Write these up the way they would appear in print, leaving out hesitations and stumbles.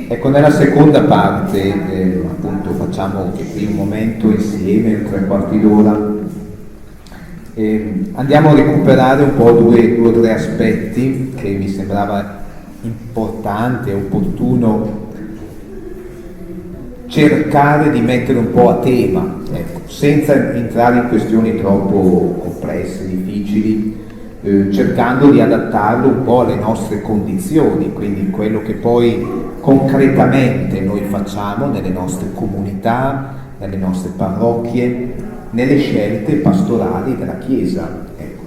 Ecco, nella seconda parte, appunto, facciamo qui un momento insieme, 3/4 d'ora, andiamo a recuperare un po' due o tre aspetti che mi sembrava importante e opportuno cercare di mettere un po' a tema, ecco, senza entrare in questioni troppo complesse, difficili, cercando di adattarlo un po' alle nostre condizioni, quindi quello che poi concretamente noi facciamo nelle nostre comunità, nelle nostre parrocchie, nelle scelte pastorali della Chiesa. Ecco.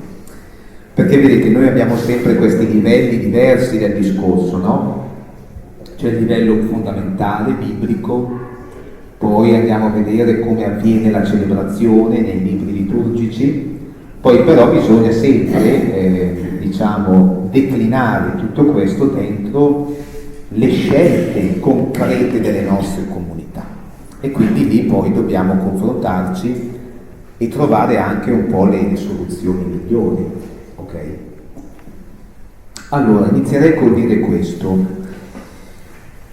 Perché vedete, noi abbiamo sempre questi livelli diversi del discorso, no? C'è il livello fondamentale, biblico, poi andiamo a vedere come avviene la celebrazione nei libri liturgici, poi però bisogna sempre, declinare tutto questo dentro le scelte concrete delle nostre comunità. E quindi lì poi dobbiamo confrontarci e trovare anche un po' le soluzioni migliori. Ok? Allora, inizierei col dire questo.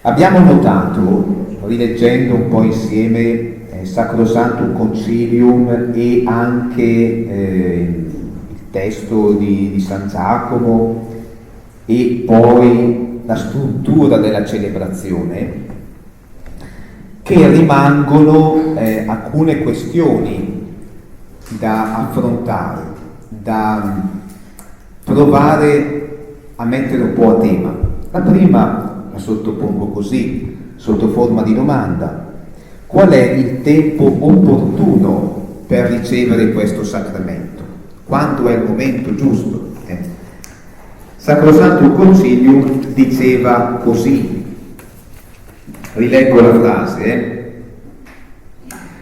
Abbiamo notato, rileggendo un po' insieme Sacrosanctum Concilium e anche il testo di San Giacomo e poi la struttura della celebrazione, che rimangono alcune questioni da affrontare, da provare a mettere un po' a tema. La prima la sottopongo così, sotto forma di domanda: qual è il tempo opportuno per ricevere questo sacramento? Quando è il momento giusto? Sacrosanctum Concilium diceva così, rileggo la frase,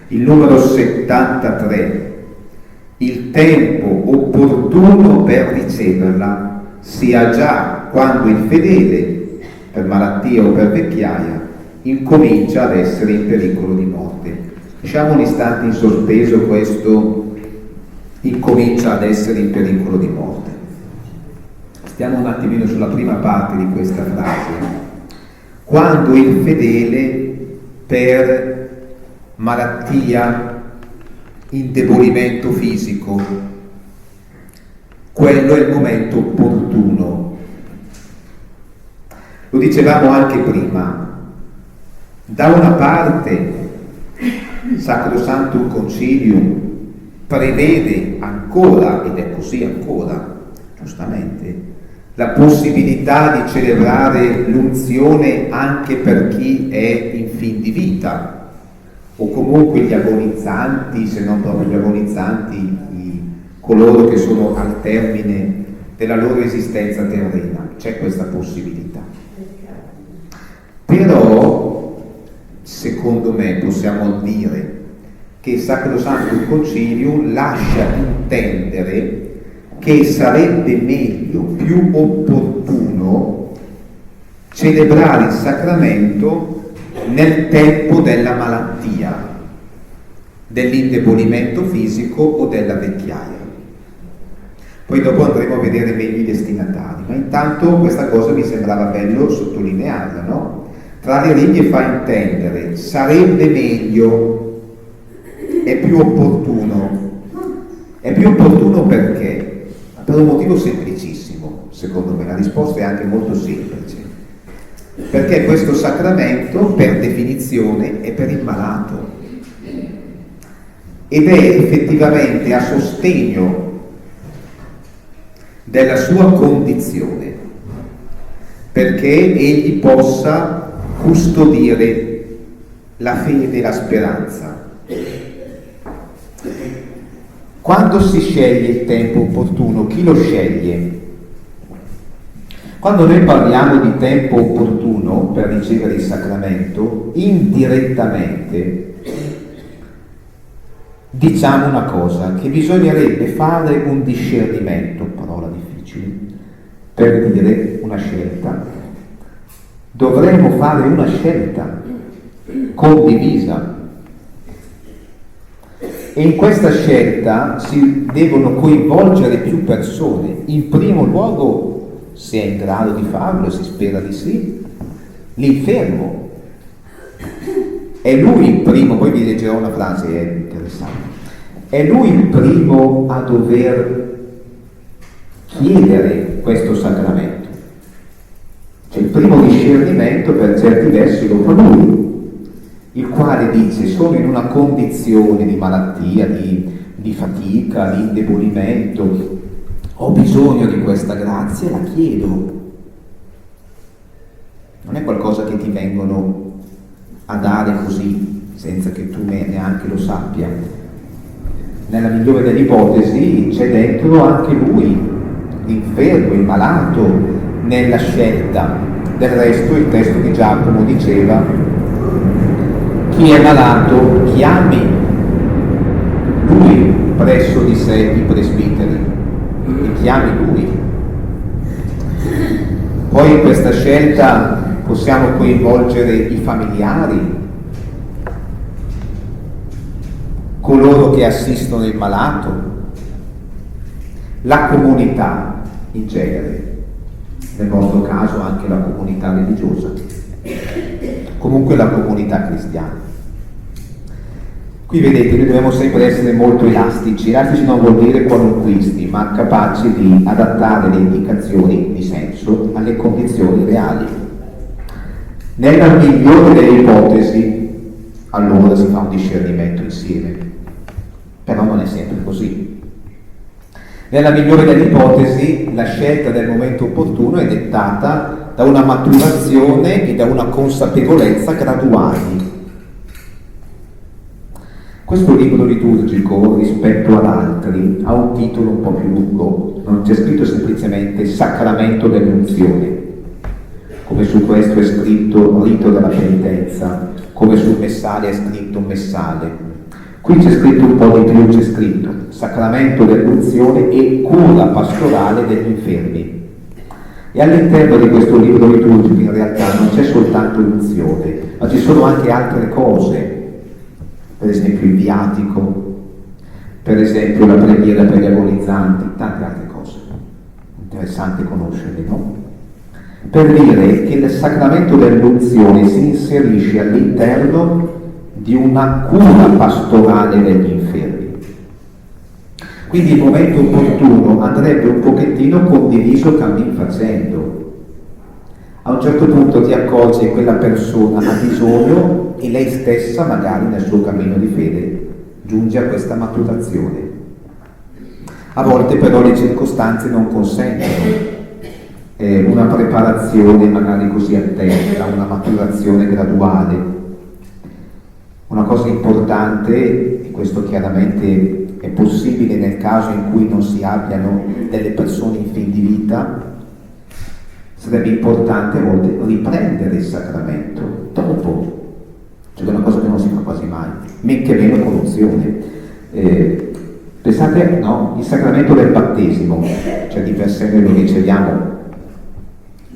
il numero 73: il tempo opportuno per riceverla si ha già quando il fedele, per malattia o per vecchiaia, incomincia ad essere in pericolo di morte. Lasciamo un istante in sospeso questo incomincia ad essere in pericolo di morte. Stiamo un attimino sulla prima parte di questa frase. Quando il fedele per malattia, indebolimento fisico, quello è il momento opportuno. Lo dicevamo anche prima. Da una parte Sacrosanctum Concilium prevede ancora, ed è così ancora, giustamente, la possibilità di celebrare l'unzione anche per chi è in fin di vita, o comunque gli agonizzanti, se non proprio gli agonizzanti, coloro che sono al termine della loro esistenza terrena. C'è questa possibilità. Però, secondo me, possiamo dire che Sacrosanctum Concilium lascia intendere che sarebbe meglio, più opportuno, celebrare il sacramento nel tempo della malattia, dell'indebolimento fisico o della vecchiaia. Poi dopo andremo a vedere meglio i destinatari, ma intanto questa cosa mi sembrava bello sottolinearla, no? Tra le righe fa intendere, sarebbe meglio, è più opportuno. È più opportuno perché? Per un motivo semplicissimo, secondo me, la risposta è anche molto semplice. Perché questo sacramento, per definizione, è per il malato ed è effettivamente a sostegno della sua condizione, perché egli possa custodire la fede e la speranza. Quando si sceglie il tempo opportuno, chi lo sceglie? Quando noi parliamo di tempo opportuno per ricevere il sacramento, indirettamente diciamo una cosa, che bisognerebbe fare un discernimento, parola difficile, per dire una scelta. Dovremmo fare una scelta condivisa. E in questa scelta si devono coinvolgere più persone. In primo luogo, se è in grado di farlo, si spera di sì, l'infermo. È lui il primo, poi vi leggerò una frase, è interessante, è lui il primo a dover chiedere questo sacramento. Cioè il primo discernimento per certi versi lo fa lui, il quale dice: sono in una condizione di malattia, di fatica, di indebolimento, ho bisogno di questa grazia e la chiedo. Non è qualcosa che ti vengono a dare così, senza che tu neanche lo sappia. Nella migliore delle ipotesi c'è dentro anche lui, l'infermo, il malato, nella scelta. Del resto il testo di Giacomo diceva: chi è malato chiami lui presso di sé i presbiteri, e chiami lui. Poi in questa scelta possiamo coinvolgere i familiari, coloro che assistono il malato, la comunità in genere, nel nostro caso anche la comunità religiosa, comunque la comunità cristiana. Qui vedete, noi dobbiamo sempre essere molto elastici. Elastici non vuol dire qualunquisti, ma capaci di adattare le indicazioni di senso alle condizioni reali. Nella migliore delle ipotesi, allora si fa un discernimento insieme, però non è sempre così. Nella migliore delle ipotesi, la scelta del momento opportuno è dettata da una maturazione e da una consapevolezza graduali. Questo libro liturgico, rispetto ad altri, ha un titolo un po' più lungo, non c'è scritto semplicemente Sacramento dell'unzione, come su questo è scritto Rito della penitenza, come sul messale è scritto Messale. Qui c'è scritto un po' di più, c'è scritto Sacramento dell'unzione e cura pastorale degli infermi. E all'interno di questo libro liturgico in realtà non c'è soltanto l'unzione, ma ci sono anche altre cose. Per esempio il viatico, per esempio la preghiera per gli agonizzanti, tante altre cose. Interessante conoscerle, no? Per dire che il sacramento dell'unzione si inserisce all'interno di una cura pastorale degli infermi. Quindi il momento opportuno andrebbe un pochettino condiviso cammin facendo. A un certo punto ti accorgi che quella persona ha bisogno e lei stessa, magari nel suo cammino di fede, giunge a questa maturazione. A volte però le circostanze non consentono una preparazione magari così attenta, una maturazione graduale. Una cosa importante, e questo chiaramente è possibile nel caso in cui non si abbiano delle persone in fin di vita, sarebbe importante a volte riprendere il sacramento dopo, cioè è una cosa che non si fa quasi mai, men che meno con unzione. Pensate, no, il sacramento del battesimo, cioè di per sé noi lo riceviamo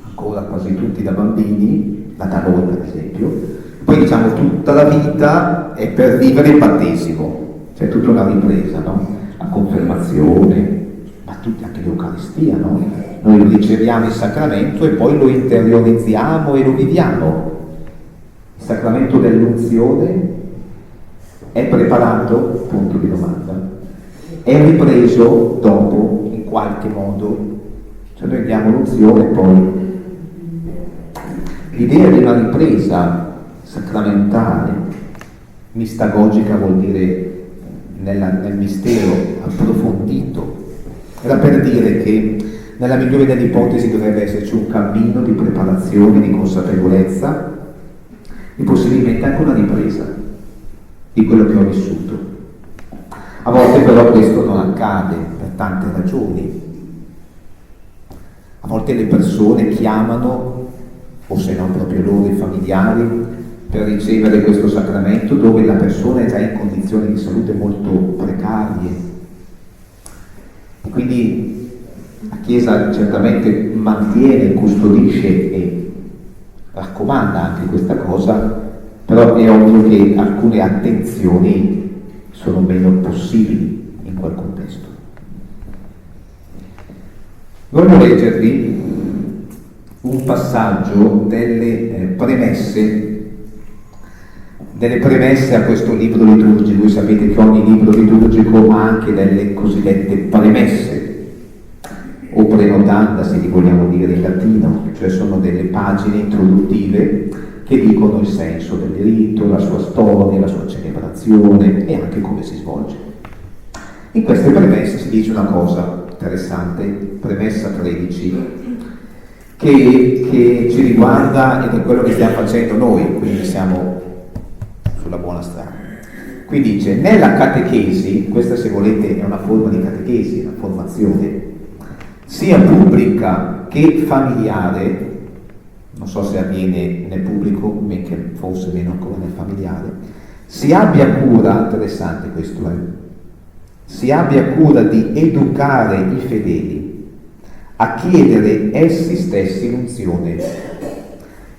ancora quasi tutti da bambini, da noi per esempio, poi diciamo tutta la vita è per vivere il battesimo, cioè tutta una ripresa, no? La confermazione, ma anche l'Eucaristia, no? Noi riceviamo il sacramento e poi lo interiorizziamo e lo viviamo. Il sacramento dell'unzione è preparato? Punto di domanda. È ripreso dopo, in qualche modo. Cioè noi diamo l'unzione e poi l'idea di una ripresa sacramentale, mistagogica vuol dire nel mistero approfondito, era per dire che nella migliore delle ipotesi dovrebbe esserci un cammino di preparazione, di consapevolezza e possibilmente anche una ripresa di quello che ho vissuto. A volte però questo non accade per tante ragioni. A volte le persone chiamano, o se no proprio loro i familiari, per ricevere questo sacramento dove la persona è già in condizioni di salute molto precarie. E quindi la Chiesa certamente mantiene, custodisce e raccomanda anche questa cosa, però è ovvio che alcune attenzioni sono meno possibili in quel contesto. Voglio leggervi un passaggio delle premesse a questo libro liturgico. Voi sapete che ogni libro liturgico ha anche delle cosiddette premesse, o prenotanda se li vogliamo dire in latino, cioè sono delle pagine introduttive che dicono il senso del rito, la sua storia, la sua celebrazione e anche come si svolge. In queste premesse si dice una cosa interessante, premessa 13, che ci riguarda ed è quello che stiamo facendo noi, quindi siamo sulla buona strada. Qui dice, nella catechesi, questa se volete è una forma di catechesi, una formazione, sia pubblica che familiare, non so se avviene nel pubblico, mentre forse meno ancora nel familiare, si abbia cura, interessante questo, si abbia cura di educare i fedeli a chiedere essi stessi l'unzione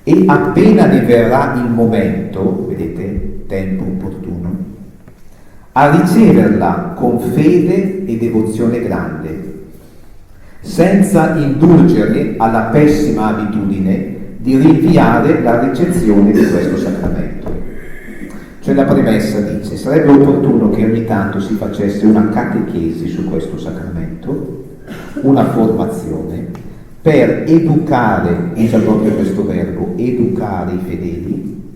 e appena ne verrà il momento, vedete, tempo opportuno, a riceverla con fede e devozione grande, senza indulgere alla pessima abitudine di rinviare la ricezione di questo sacramento. Cioè la premessa dice, sarebbe opportuno che ogni tanto si facesse una catechesi su questo sacramento, una formazione, per educare, usa proprio questo verbo, educare i fedeli,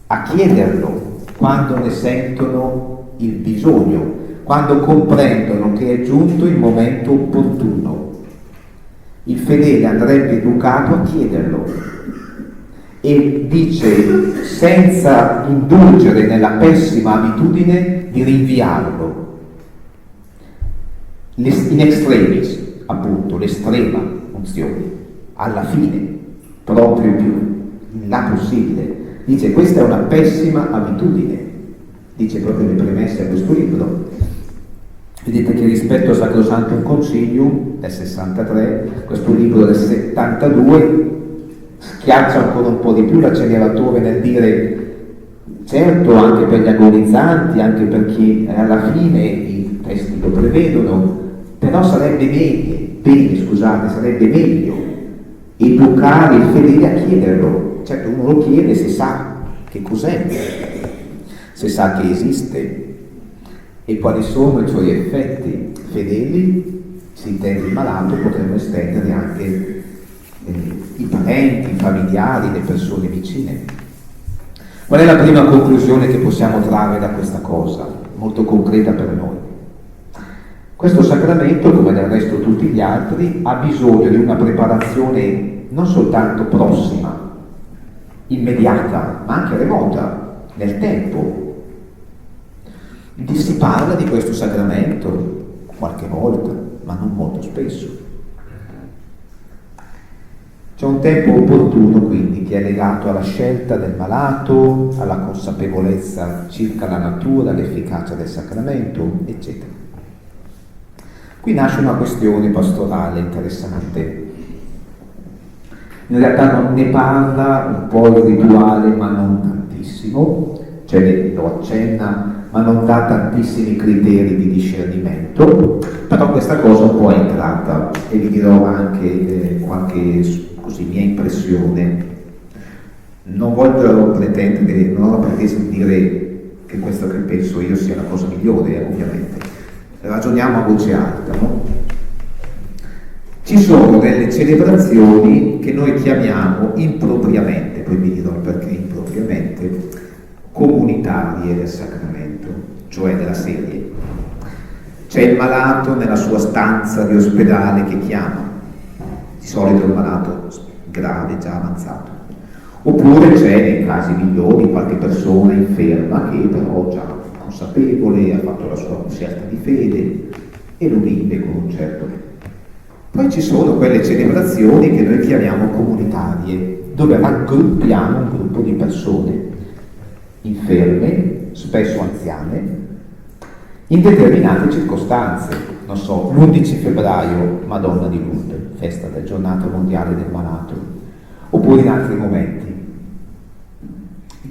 a chiederlo quando ne sentono il bisogno, quando comprendono che è giunto il momento opportuno. Il fedele andrebbe educato a chiederlo e dice senza indulgere nella pessima abitudine di rinviarlo. In extremis, appunto, l'estrema unzione, alla fine, proprio più in là possibile. Dice questa è una pessima abitudine, dice proprio le premesse a questo libro. Vedete che rispetto a Sacrosanctum Concilium del 63, questo libro del 72 schiaccia ancora un po' di più l'acceleratore nel dire certo anche per gli agonizzanti, anche per chi alla fine i testi lo prevedono, però sarebbe meglio educare il fedele a chiederlo. Certo uno lo chiede se sa che cos'è, se sa che esiste e quali sono i suoi effetti. Fedeli, si intende il malato, potremmo estendere anche i parenti, i familiari, le persone vicine. Qual è la prima conclusione che possiamo trarre da questa cosa, molto concreta per noi? Questo sacramento, come del resto tutti gli altri, ha bisogno di una preparazione non soltanto prossima, immediata, ma anche remota, nel tempo. Si parla di questo sacramento qualche volta, ma non molto spesso. C'è un tempo opportuno quindi che è legato alla scelta del malato, alla consapevolezza circa la natura, l'efficacia del sacramento, eccetera. Qui nasce una questione pastorale interessante. In realtà non ne parla un po' il rituale, ma non tantissimo, cioè lo accenna, ma non dà tantissimi criteri di discernimento, però questa cosa un po' è entrata e vi dirò anche qualche così mia impressione. Non voglio pretendere, non ho preteso di dire che questo che penso io sia la cosa migliore, ovviamente. Ragioniamo a voce alta, no? Ci sono delle celebrazioni che noi chiamiamo impropriamente, poi vi dirò perché impropriamente, comunitarie del sacramento, cioè della serie. C'è il malato nella sua stanza di ospedale che chiama, di solito il malato grave, già avanzato. Oppure c'è, nei casi migliori, qualche persona inferma che però già consapevole, ha fatto la sua scelta di fede e lo vive con un certo. Poi ci sono quelle celebrazioni che noi chiamiamo comunitarie, dove raggruppiamo un gruppo di persone inferme, spesso anziane, in determinate circostanze. Non so, l'11 febbraio, Madonna di Lourdes, festa del giornata mondiale del malato, oppure in altri momenti.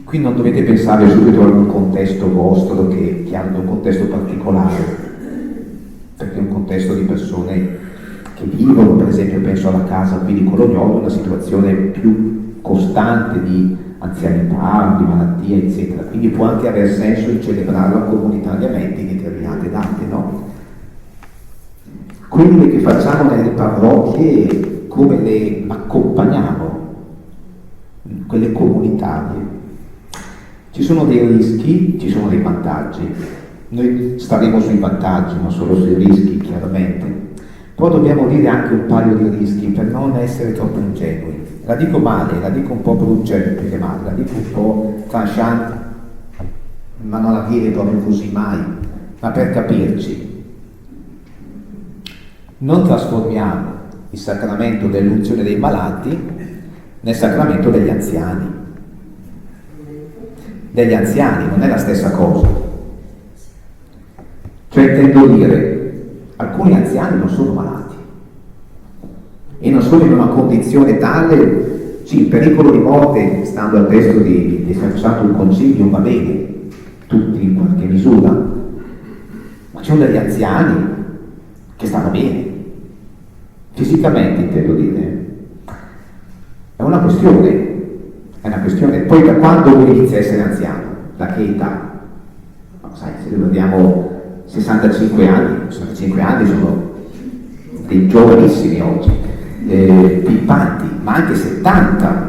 Qui non dovete pensare subito ad un contesto vostro che hanno un contesto particolare, perché è un contesto di persone che vivono, per esempio penso alla casa qui di Colognolo, una situazione più costante di anzianità, di malattia, eccetera. Quindi può anche aver senso di celebrarla comunitariamente in determinate date, no? Quelle che facciamo nelle parrocchie, come le accompagniamo, quelle comunitarie. Ci sono dei rischi, ci sono dei vantaggi. Noi staremo sui vantaggi, non solo sui rischi, chiaramente. Però dobbiamo dire anche un paio di rischi per non essere troppo ingenui. La dico male, la dico un po' brutale, la dico un po' tranchant, ma non avviene proprio così mai, ma per capirci. Non trasformiamo il sacramento dell'unzione dei malati nel sacramento degli anziani. Degli anziani non è la stessa cosa. Cioè intendo dire, alcuni anziani non sono malati e non sono in una condizione tale, sì, il pericolo di morte, stando al testo di Sacrosanto Concilio, va bene, tutti in qualche misura, ma ci sono degli anziani che stanno bene, fisicamente intendo dire. È una questione. Poi da quando uno inizia a essere anziano? Da che età? No, sai, se guardiamo 65 anni sono dei giovanissimi oggi, pimpanti, ma anche 70.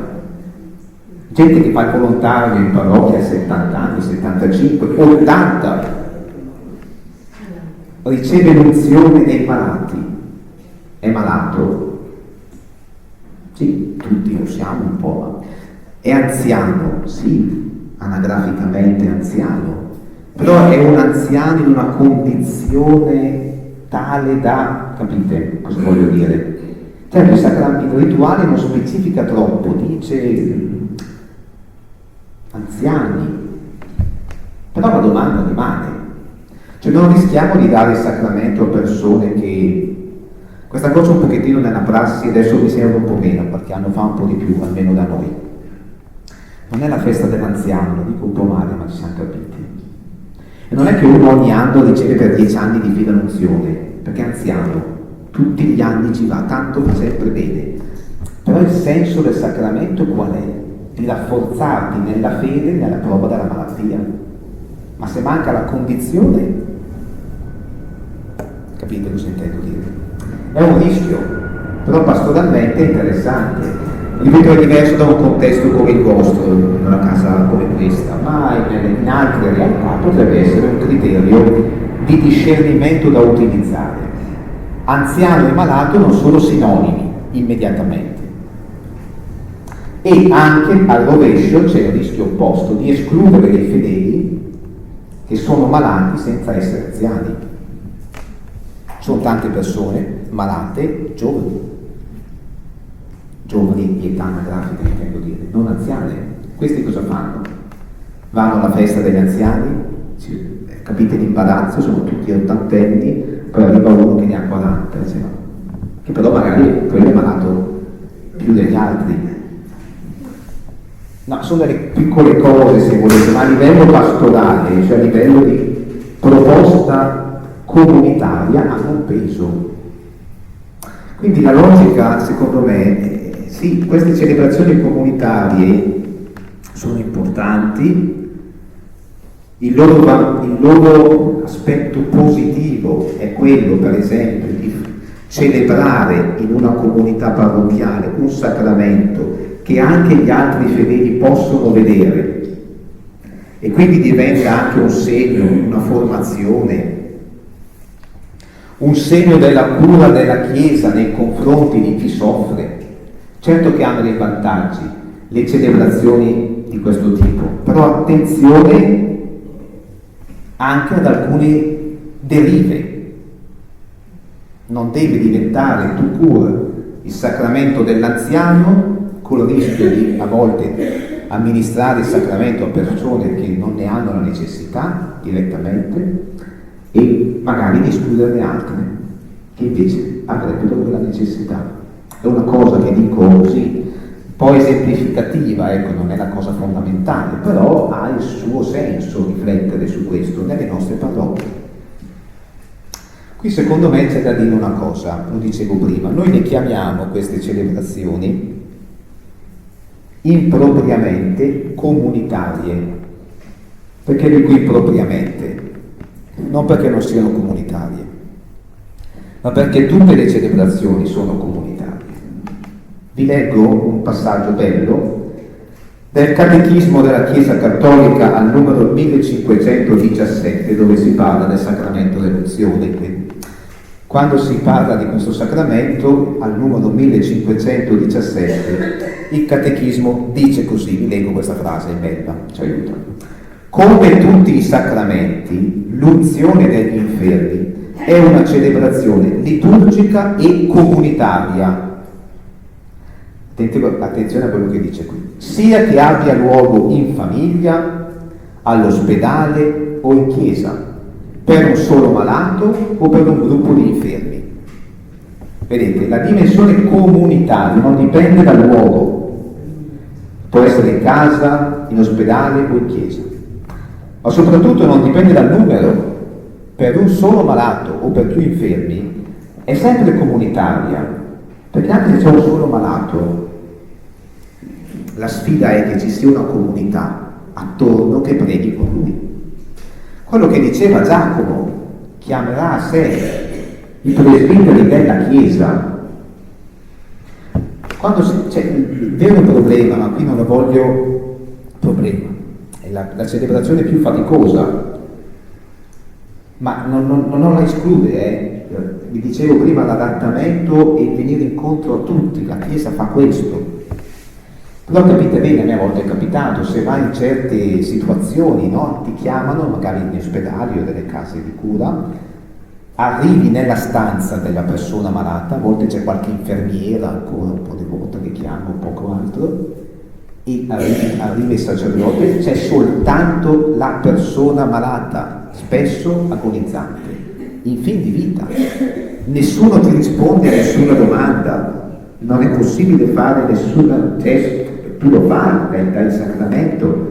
Gente che fa il volontario in parrocchia a 70 anni, 75, 80. Riceve l'unzione dei malati. È malato? Sì, tutti lo siamo un po', ma è anziano? Sì, anagraficamente anziano, però è un anziano in una condizione tale da, capite cosa voglio dire? Certo, il sacramento rituale non specifica troppo, dice anziani, però la domanda rimane, cioè non rischiamo di dare il sacramento a persone che, questa cosa un pochettino nella prassi adesso mi sembra un po' meno, qualche anno fa un po' di più, almeno da noi. Non è la festa dell'anziano, lo dico un po' male, ma ci siamo capiti. E non è che uno ogni anno riceve per 10 anni di fila l'unzione, perché è anziano, tutti gli anni ci va, tanto fa sempre bene. Però il senso del sacramento qual è? Di rafforzarti nella fede e nella prova della malattia. Ma se manca la condizione, capite cosa intendo dire? È un rischio, però pastoralmente è interessante. Ripeto, è diverso da un contesto come il vostro, in una casa come questa, ma in altre realtà potrebbe essere un criterio di discernimento da utilizzare. Anziano e malato non sono sinonimi immediatamente. E anche al rovescio c'è il rischio opposto di escludere dei fedeli che sono malati senza essere anziani. Sono tante persone malate, giovani di età anagrafica intendo dire, non anziane. Questi cosa fanno? Vanno alla festa degli anziani, capite l'imbarazzo, sono tutti ottantenni, poi arriva uno che ne ha 40, che però magari quello è malato più degli altri. No, sono delle piccole cose se volete, ma a livello pastorale, cioè a livello di proposta comunitaria hanno un peso. Quindi la logica, secondo me, sì, queste celebrazioni comunitarie sono importanti, il loro aspetto positivo è quello, per esempio, di celebrare in una comunità parrocchiale un sacramento che anche gli altri fedeli possono vedere e quindi diventa anche un segno, una formazione, un segno della cura della Chiesa nei confronti di chi soffre. Certo che hanno dei vantaggi le celebrazioni di questo tipo, però attenzione anche ad alcune derive. Non deve diventare tout court il sacramento dell'anziano con il rischio di a volte amministrare il sacramento a persone che non ne hanno la necessità direttamente e magari di escluderne altre che invece avrebbero quella necessità. È una cosa che dico così, un po' esemplificativa, ecco, non è la cosa fondamentale, però ha il suo senso riflettere su questo nelle nostre parrocchie. Qui secondo me c'è da dire una cosa, lo dicevo prima, noi le chiamiamo queste celebrazioni impropriamente comunitarie. Perché dico impropriamente? Non perché non siano comunitarie, ma perché tutte le celebrazioni sono comunitarie. Vi leggo un passaggio bello del Catechismo della Chiesa Cattolica al numero 1517, dove si parla del sacramento dell'unzione. Quando si parla di questo sacramento, al numero 1517, il Catechismo dice così, vi leggo questa frase, è bella, ci aiuta. Come tutti i sacramenti, l'unzione degli infermi è una celebrazione liturgica e comunitaria. Attenzione a quello che dice qui. Sia che abbia luogo in famiglia, all'ospedale o in chiesa, per un solo malato o per un gruppo di infermi. Vedete, la dimensione comunitaria non dipende dal luogo, può essere in casa, in ospedale o in chiesa, ma soprattutto non dipende dal numero. Per un solo malato o per più infermi è sempre comunitaria, perché anche se c'è un solo malato, la sfida è che ci sia una comunità attorno che preghi con lui. Quello che diceva Giacomo, chiamerà a sé i presbiteri della Chiesa. Quando c'è il vero problema, ma qui non lo voglio problema, è la celebrazione più faticosa, ma non la esclude, vi dicevo prima, l'adattamento e il venire incontro a tutti, la Chiesa fa questo. Però capite bene, a me a volte è capitato, se vai in certe situazioni, no? Ti chiamano, magari in ospedali o delle case di cura, arrivi nella stanza della persona malata, a volte c'è qualche infermiera ancora un po' devota che chiama, un poco altro, e arriva il sacerdote, c'è soltanto la persona malata, spesso agonizzante, in fin di vita. Nessuno ti risponde a nessuna domanda, non è possibile fare nessun gesto, tu lo fai, dai il sacramento,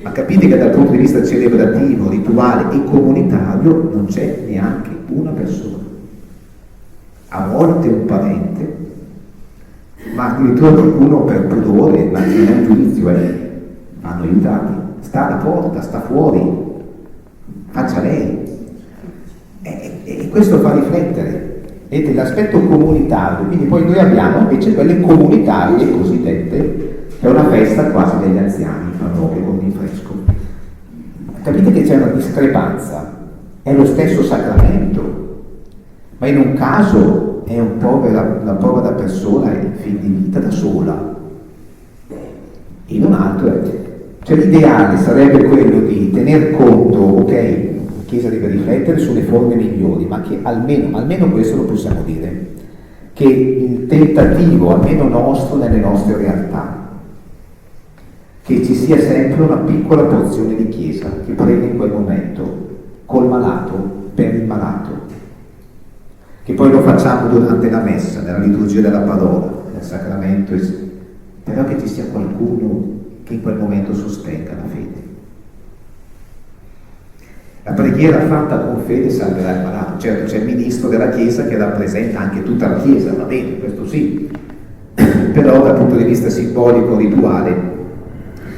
ma capite che dal punto di vista celebrativo, rituale e comunitario non c'è neanche una persona, a volte un parente, ma addirittura qualcuno per pudore, ma non è un giudizio, vanno aiutati, sta alla porta, sta fuori, faccia lei. E questo fa riflettere. Vedete, l'aspetto comunitario, quindi poi noi abbiamo invece quelle comunitarie cosiddette, che è una festa quasi degli anziani, parrocchie con rinfresco. Capite che c'è una discrepanza, è lo stesso sacramento, ma in un caso è una povera persona in fin di vita da sola, in un altro cioè l'ideale sarebbe quello di tener conto, ok, la Chiesa deve riflettere sulle forme migliori, ma che almeno questo lo possiamo dire, che il tentativo, almeno nostro, nelle nostre realtà, che ci sia sempre una piccola porzione di Chiesa che prega in quel momento col malato, per il malato, che poi lo facciamo durante la messa, nella liturgia della parola, nel sacramento, però che ci sia qualcuno che in quel momento sostenga la fede. La preghiera fatta con fede salverà il malato. Certo, c'è il ministro della Chiesa che rappresenta anche tutta la Chiesa, va bene, questo sì, però dal punto di vista simbolico, rituale,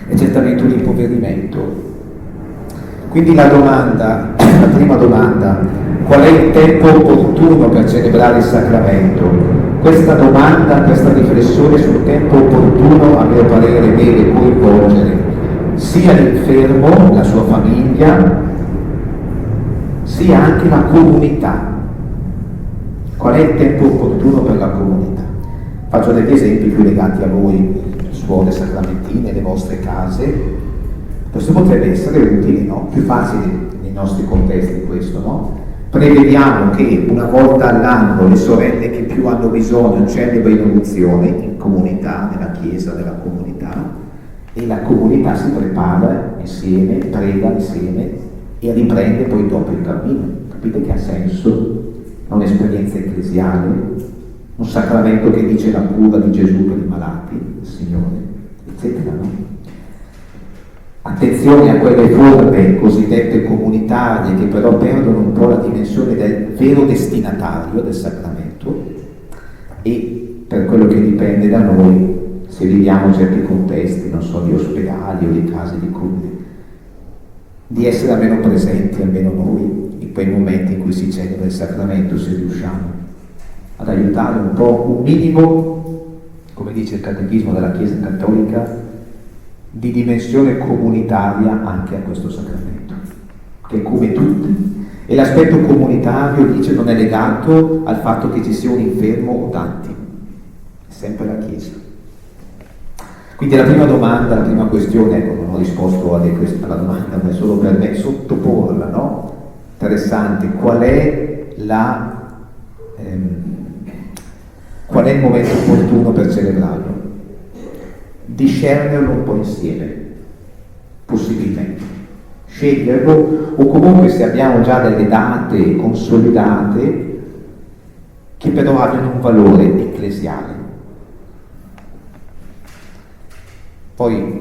è certamente un impoverimento. Quindi la prima domanda, qual è il tempo opportuno per celebrare il sacramento? Questa domanda, questa riflessione sul tempo opportuno, a mio parere, deve coinvolgere sia l'infermo, la sua famiglia, sia anche la comunità. Qual è il tempo opportuno per la comunità? Faccio degli esempi più legati a voi, suore sacramentine, le vostre case. Questo potrebbe essere utile, no? Più facile nei nostri contesti questo, no? Prevediamo che una volta all'anno le sorelle che più hanno bisogno celebrino l'unzione in comunità, nella chiesa della comunità, e la comunità si prepara insieme, prega insieme e riprende poi dopo il cammino. Capite che ha senso? È un'esperienza ecclesiale, un sacramento che dice la cura di Gesù per i malati, il Signore, eccetera, no? Attenzione a quelle forme cosiddette comunitarie che però perdono un po' la dimensione del vero destinatario del sacramento, e per quello che dipende da noi, se viviamo certi contesti, non so, di ospedali o di case di cure, di essere almeno presenti, almeno noi, in quei momenti in cui si celebra il sacramento, se riusciamo ad aiutare un po', un minimo, come dice il Catechismo della Chiesa Cattolica, di dimensione comunitaria anche a questo sacramento, che è come tutti, e l'aspetto comunitario, dice, non è legato al fatto che ci sia un infermo o tanti, è sempre la Chiesa. Quindi la prima domanda, la prima questione, ecco, non ho risposto alla domanda, ma è solo per me sottoporla, no? Interessante, qual è il momento opportuno per celebrarlo? Discernerlo un po' insieme, possibilmente, sceglierlo, o comunque se abbiamo già delle date consolidate che però abbiano un valore ecclesiale. Poi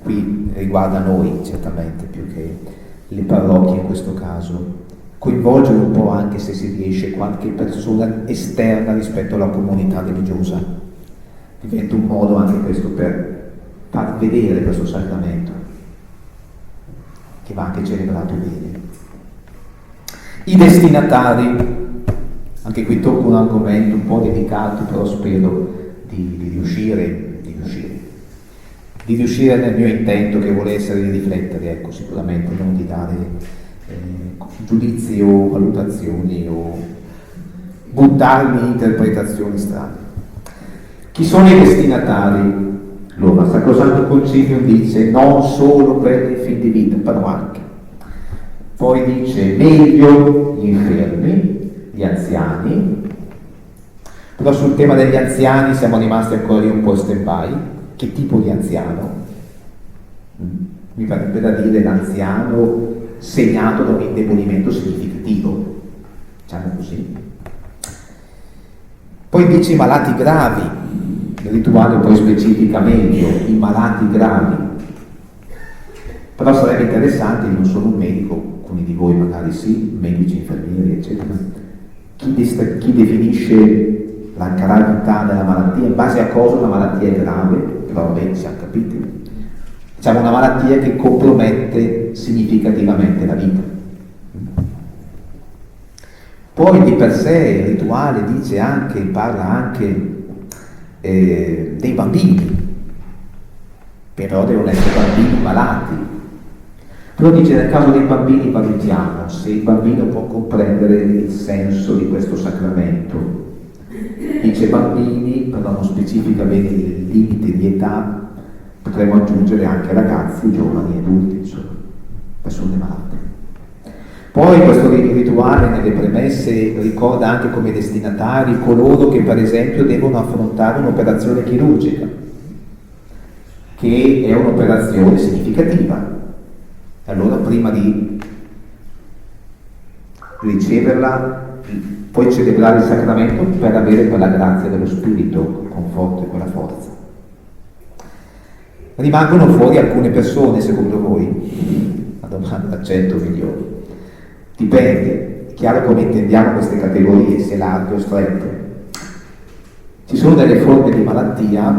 qui riguarda noi certamente più che le parrocchie in questo caso, coinvolgere un po' anche, se si riesce, qualche persona esterna rispetto alla comunità religiosa. Diventa un modo anche questo per far vedere questo sacramento, che va anche celebrato bene. I destinatari, anche qui tocco un argomento un po' delicato, però spero di riuscire nel mio intento, che vuole essere di riflettere, ecco, sicuramente non di dare giudizi o valutazioni o buttarmi in interpretazioni strane. Chi sono i destinatari? Allora, Sacrosanto Concilio dice non solo per il fin di vita, però anche. Poi dice meglio gli infermi, gli anziani, però sul tema degli anziani siamo rimasti ancora un po' stand-by. Che tipo di anziano? Mi farebbe da dire l'anziano segnato da un indebolimento significativo, diciamo così. Poi dice i malati gravi, il rituale poi specifica meglio i malati gravi, però sarebbe interessante, io non sono un medico, alcuni di voi magari sì, medici, infermieri, eccetera, chi definisce la gravità della malattia, in base a cosa una malattia è grave, però vabbè, siamo capiti, diciamo una malattia che compromette significativamente la vita. Poi di per sé il rituale dice anche, parla anche dei bambini, però devono essere bambini malati. Però dice nel caso dei bambini valutiamo se il bambino può comprendere il senso di questo sacramento. Dice bambini, però non specifica bene il limite di età, potremmo aggiungere anche ragazzi, giovani, adulti, insomma, persone malate. Poi questo rituale nelle premesse ricorda anche come destinatari coloro che per esempio devono affrontare un'operazione chirurgica, che è un'operazione significativa. Allora prima di riceverla puoi celebrare il sacramento per avere quella grazia dello Spirito, quel conforto e quella forza. Rimangono fuori alcune persone, secondo voi? La domanda da 100 milioni. Dipende, è chiaro come intendiamo queste categorie, se larghe o strette. Ci sono delle forme di malattia,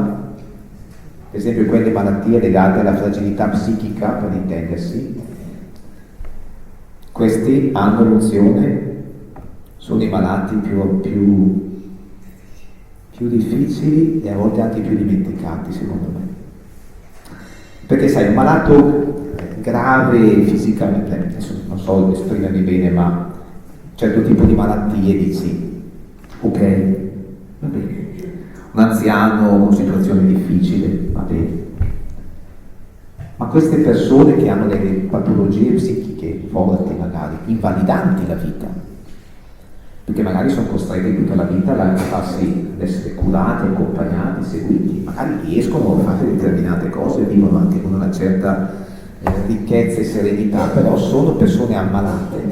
per esempio quelle malattie legate alla fragilità psichica, per intendersi. Questi hanno l'unzione, sono i malati più difficili e a volte anche più dimenticati, secondo me. Perché sai, un malato grave fisicamente, adesso non so esprimermi bene, ma un certo tipo di malattie dici, ok, va bene. Un anziano con situazione difficile, va bene. Ma queste persone che hanno delle patologie psichiche forti, magari, invalidanti la vita, perché magari sono costretti tutta la vita ad essere curati, accompagnati, seguiti, magari riescono a fare determinate cose, vivono anche con una certa ricchezza e serenità, però sono persone ammalate.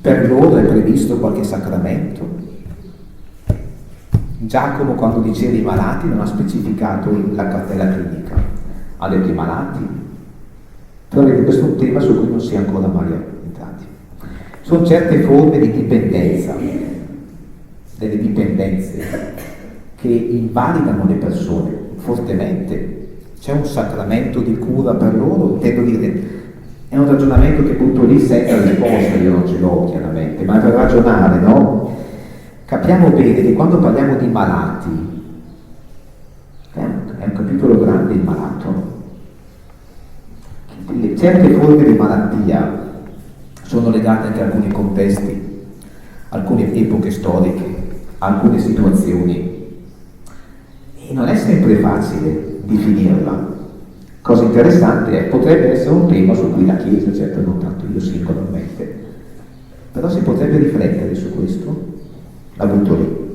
Per loro è previsto qualche sacramento. Giacomo, quando diceva i malati, non ha specificato la cartella clinica, ha detto i malati, però vedi, questo è un tema su cui non si è ancora mai entrati. Sono certe forme di dipendenza, delle dipendenze che invalidano le persone fortemente. C'è un sacramento di cura per loro, intendo dire, è un ragionamento che butto lì senza risposta, io non ce l'ho chiaramente, ma per ragionare, no? Capiamo bene che quando parliamo di malati, è un capitolo grande il malato, no? Certe forme di malattia sono legate anche a alcuni contesti, alcune epoche storiche, alcune situazioni, e non è sempre facile definirla. Cosa interessante è, potrebbe essere un tema su cui la Chiesa, certo non tanto io singolarmente, però si potrebbe riflettere su questo, la butto lì.